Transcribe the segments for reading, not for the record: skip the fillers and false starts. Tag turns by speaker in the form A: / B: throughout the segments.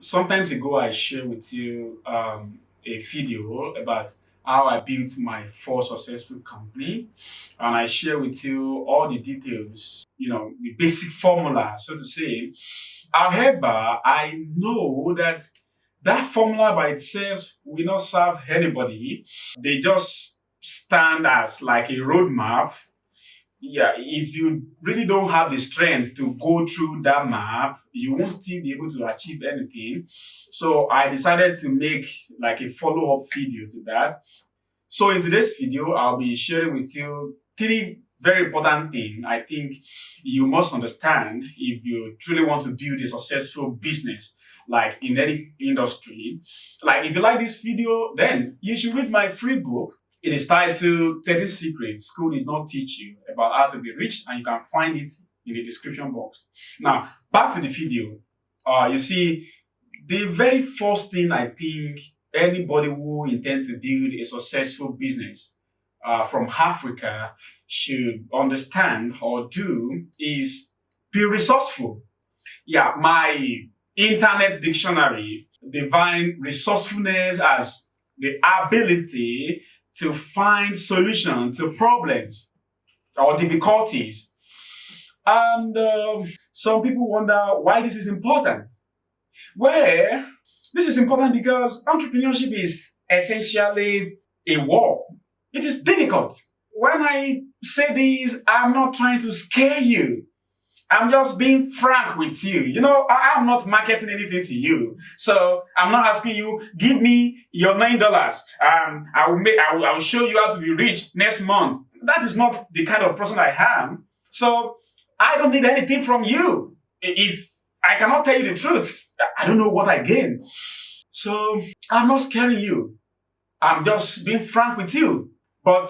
A: Sometimes ago, I shared with you a video about how I built my first successful company, and I share with you all the details, the basic formula, so to say. However, I know that that formula by itself will not serve anybody. They just stand as like a roadmap. Yeah, if you really don't have the strength to go through that map, you won't still be able to achieve anything. So I decided to make like a follow-up video to that. So in today's video, I'll be sharing with you three very important things I think you must understand if you truly want to build a successful business, like in any industry. Like if you like this video, then you should read my free book. It is titled 13 Secrets School Did Not Teach You About How to Be Rich, and you can find it in the description box. Now, back to the video. You see, the very first thing I think anybody who intends to build a successful business from Africa should understand or do is be resourceful. Yeah, my internet dictionary define resourcefulness as the ability to find solution to problems or difficulties. And some people wonder why this is important. Well, this is important because entrepreneurship is essentially a war. It is difficult. When I say this, I'm not trying to scare you. I'm just being frank with you. I'm not marketing anything to you. So I'm not asking you, give me your $9. I will show you how to be rich next month. That is not the kind of person I am. So I don't need anything from you. If I cannot tell you the truth, I don't know what I gain. So I'm not scaring you. I'm just being frank with you. But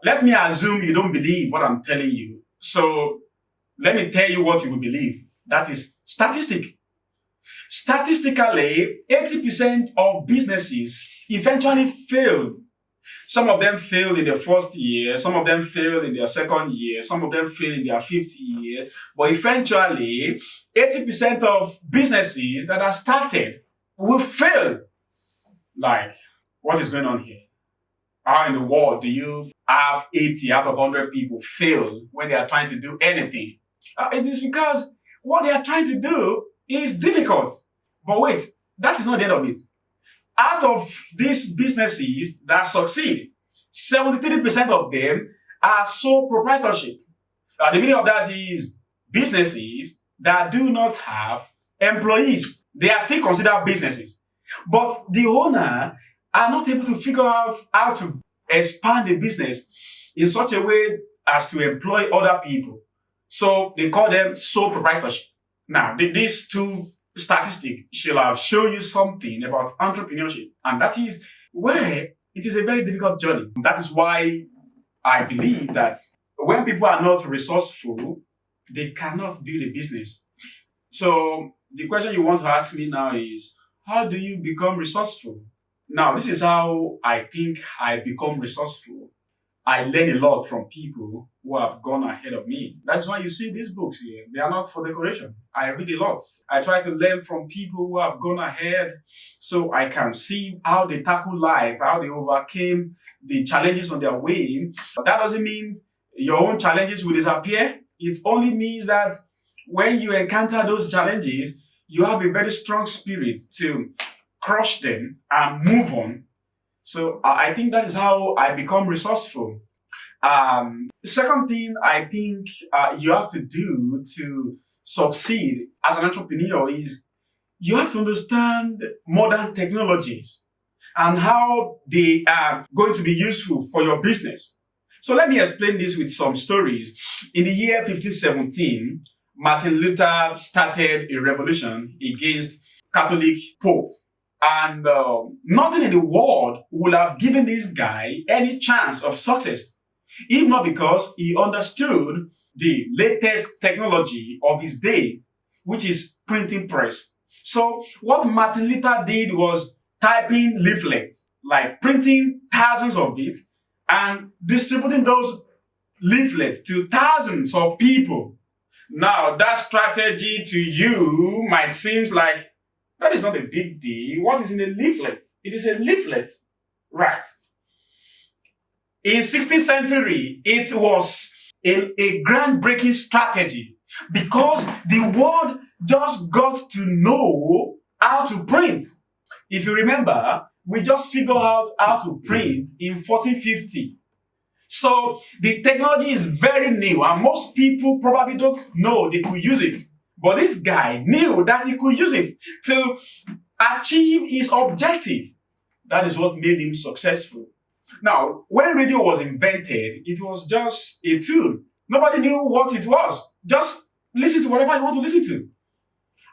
A: let me assume you don't believe what I'm telling you. So let me tell you what you will believe. That is statistic. Statistically, 80% of businesses eventually fail. Some of them fail in their first year, some of them fail in their second year, some of them fail in their fifth year. But eventually, 80% of businesses that are started will fail. Like, what is going on here? How in the world do you have 80 out of 100 people fail when they are trying to do anything? It is because what they are trying to do is difficult. But wait, that is not the end of it. Out of these businesses that succeed, 73% of them are sole proprietorship. The meaning of that is businesses that do not have employees. They are still considered businesses. But the owner are not able to figure out how to expand the business in such a way as to employ other people. So they call them sole proprietorship. Now, these two statistics shall have shown you something about entrepreneurship, and that is where it is a very difficult journey. That is why I believe that when people are not resourceful, they cannot build a business. So the question you want to ask me now is, how do you become resourceful? Now, this is how I think I become resourceful. I learn a lot from people who have gone ahead of me. That's why you see these books here. They are not for decoration. I read a lot. I try to learn from people who have gone ahead so I can see how they tackle life, how they overcame the challenges on their way. But that doesn't mean your own challenges will disappear. It only means that when you encounter those challenges, you have a very strong spirit to crush them and move on. So I think that is how I become resourceful. Second thing I think you have to do to succeed as an entrepreneur is you have to understand modern technologies and how they are going to be useful for your business. So let me explain this with some stories. In the year 1517, Martin Luther started a revolution against Catholic Pope. And nothing in the world would have given this guy any chance of success, if not because he understood the latest technology of his day, which is printing press. So what Martin Luther did was typing leaflets, like printing thousands of it and distributing those leaflets to thousands of people. Now, that strategy to you might seem like That is not a big deal. What is in a leaflet? It is a leaflet. Right. In 16th century, it was a groundbreaking strategy because the world just got to know how to print. If you remember, we just figured out how to print in 1450. So the technology is very new and most people probably don't know they could use it. But this guy knew that he could use it to achieve his objective. That is what made him successful. Now, when radio was invented, it was just a tool. Nobody knew what it was. Just listen to whatever you want to listen to.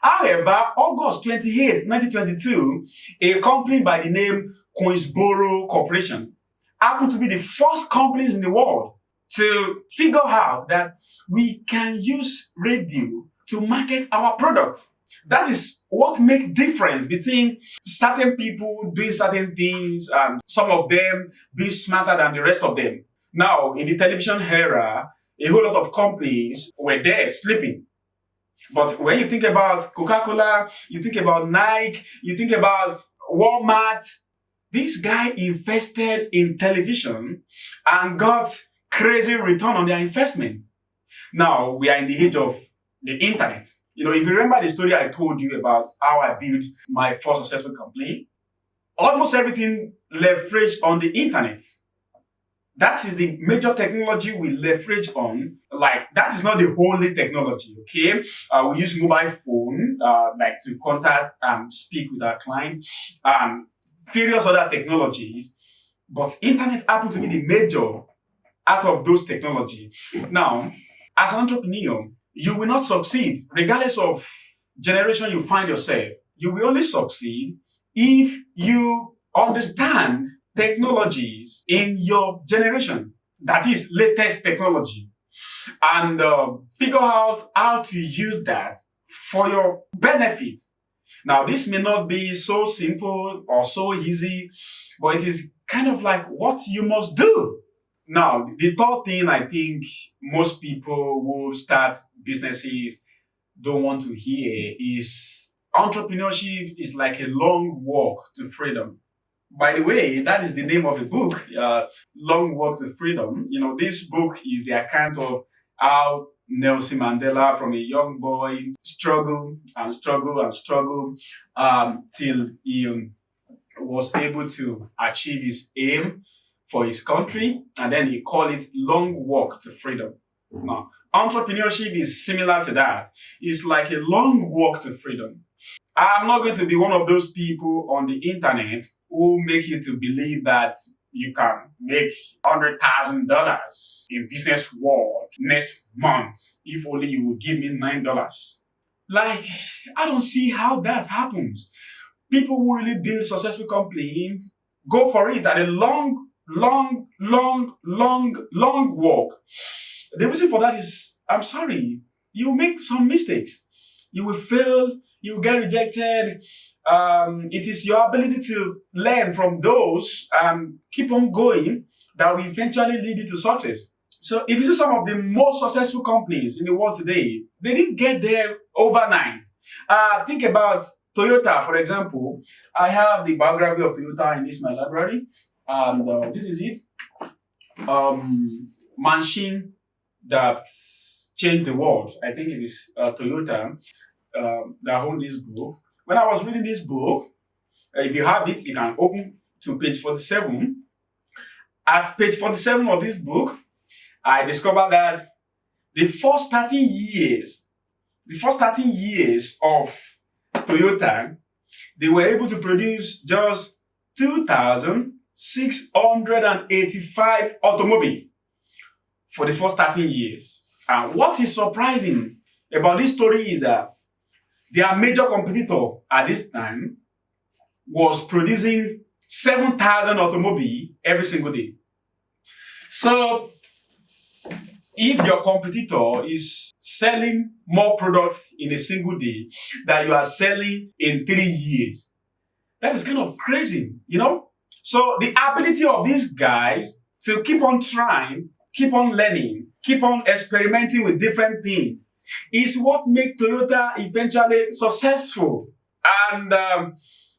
A: However, August 28th, 1922, a company by the name Coinsborough Corporation happened to be the first companies in the world to figure out that we can use radio to market our product. That is what makes difference between certain people doing certain things and some of them being smarter than the rest of them. Now, in the television era, a whole lot of companies were there sleeping. But when you think about Coca-Cola, you think about Nike, you think about Walmart, this guy invested in television and got crazy return on their investment. Now, we are in the age of the internet. You know, if you remember the story I told you about how I built my first successful company, almost everything leveraged on the internet. That is the major technology we leverage on. Like, that is not the only technology, okay? We use mobile phone, like to contact and speak with our clients, and various other technologies. But internet happens to be the major out of those technologies. Now, as an entrepreneur, you will not succeed regardless of generation you find yourself. You will only succeed if you understand technologies in your generation, that is latest technology, and figure out how to use that for your benefit. Now, this may not be so simple or so easy, but it is kind of like what you must do. Now, the third thing I think most people who start businesses don't want to hear is entrepreneurship is like a long walk to freedom. By the way, that is the name of the book, Long Walk to Freedom. You know, this book is the account of how Nelson Mandela, from a young boy, struggled and struggled and struggled till he was able to achieve his aim for his country, and then he called it Long Walk to Freedom. Now, entrepreneurship is similar to that. It's like a long walk to freedom. I'm not going to be one of those people on the internet who make you to believe that you can make $100,000 in business world next month if only you will give me $9. Like, I don't see how that happens. People who really build successful company go for it at a long walk. The reason for that is, I'm sorry, you will make some mistakes. You will fail, you will get rejected. It is your ability to learn from those and keep on going that will eventually lead you to success. So if you see some of the most successful companies in the world today, they didn't get there overnight. Think about Toyota, for example. I have the biography of Toyota in this my library, and this is it. Machine that changed the world. I think it is Toyota that owned this book. When I was reading this book, if you have it, you can open to page 47. At page 47 of this book, I discovered that the first 13 years of Toyota, they were able to produce just 2,685 automobiles for the first 13 years. And what is surprising about this story is that their major competitor at this time was producing 7,000 automobiles every single day. So, if your competitor is selling more products in a single day than you are selling in 3 years, that is kind of crazy, you know? So, the ability of these guys to keep on trying, keep on learning, keep on experimenting with different things is what made Toyota eventually successful. And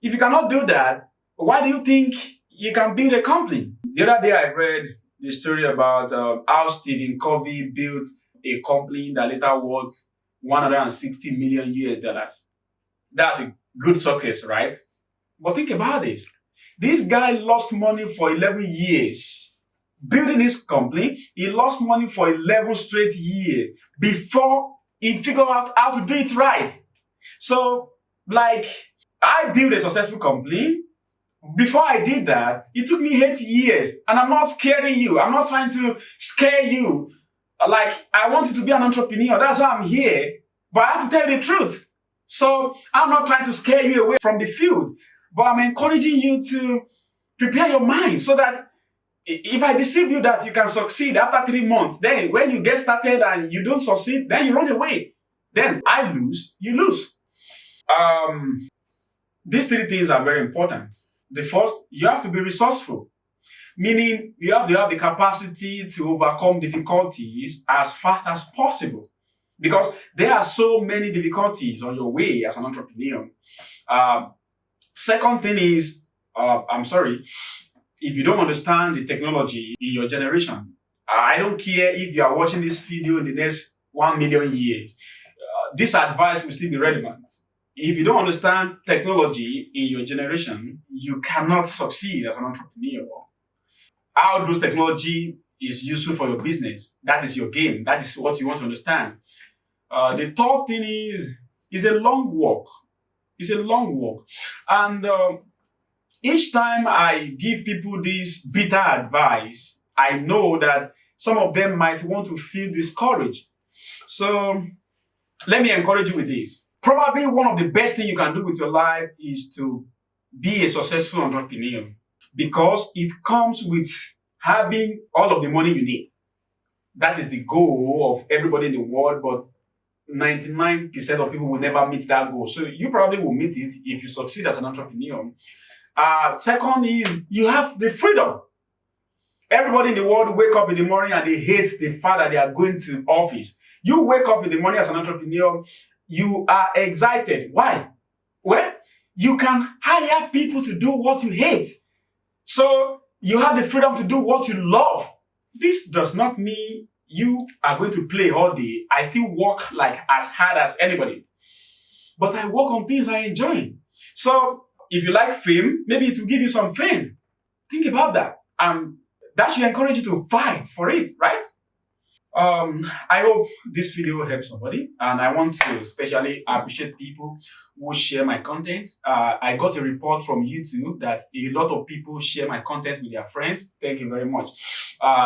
A: if you cannot do that, why do you think you can build a company? The other day I read the story about how Stephen Covey built a company that later worth 160 million US dollars. That's a good success, right? But think about this. This guy lost money for 11 years. Building his company, he lost money for 11 straight years before he figured out how to do it right. So, like, I built a successful company. Before I did that, it took me 8 years. And I'm not scaring you. I'm not trying to scare you. Like, I want you to be an entrepreneur. That's why I'm here. But I have to tell you the truth. So, I'm not trying to scare you away from the field. But I'm encouraging you to prepare your mind so that if I deceive you that you can succeed after 3 months, then when you get started and you don't succeed, then you run away. Then I lose, you lose. These three things are very important. The first, you have to be resourceful, meaning you have to have the capacity to overcome difficulties as fast as possible because there are so many difficulties on your way as an entrepreneur. Second thing is, if you don't understand the technology in your generation, I don't care if you are watching this video in the next 1 million years. This advice will still be relevant. If you don't understand technology in your generation, you cannot succeed as an entrepreneur. How this technology is useful for your business, that is your game. That is what you want to understand. The third thing is a long walk. It's a long walk. And each time I give people this bitter advice, I know that some of them might want to feel discouraged. So let me encourage you with this. Probably one of the best things you can do with your life is to be a successful entrepreneur because it comes with having all of the money you need. That is the goal of everybody in the world, but 99% of people will never meet that goal. So you probably will meet it if you succeed as an entrepreneur. Second is you have the freedom. Everybody in the world wake up in the morning and they hate the fact that they are going to office. You wake up in the morning as an entrepreneur, you are excited. Why? Well, you can hire people to do what you hate. So you have the freedom to do what you love. This does not mean you are going to play all day. I still work like as hard as anybody. But I work on things I enjoy. So if you like fame, maybe it will give you some fame. Think about that. That should encourage you to fight for it, right? I hope this video helps somebody, and I want to especially appreciate people who share my content. I got a report from YouTube that a lot of people share my content with their friends. Thank you very much.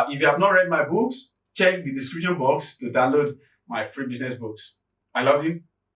A: If you have not read my books, check the description box to download my free business books. I love you.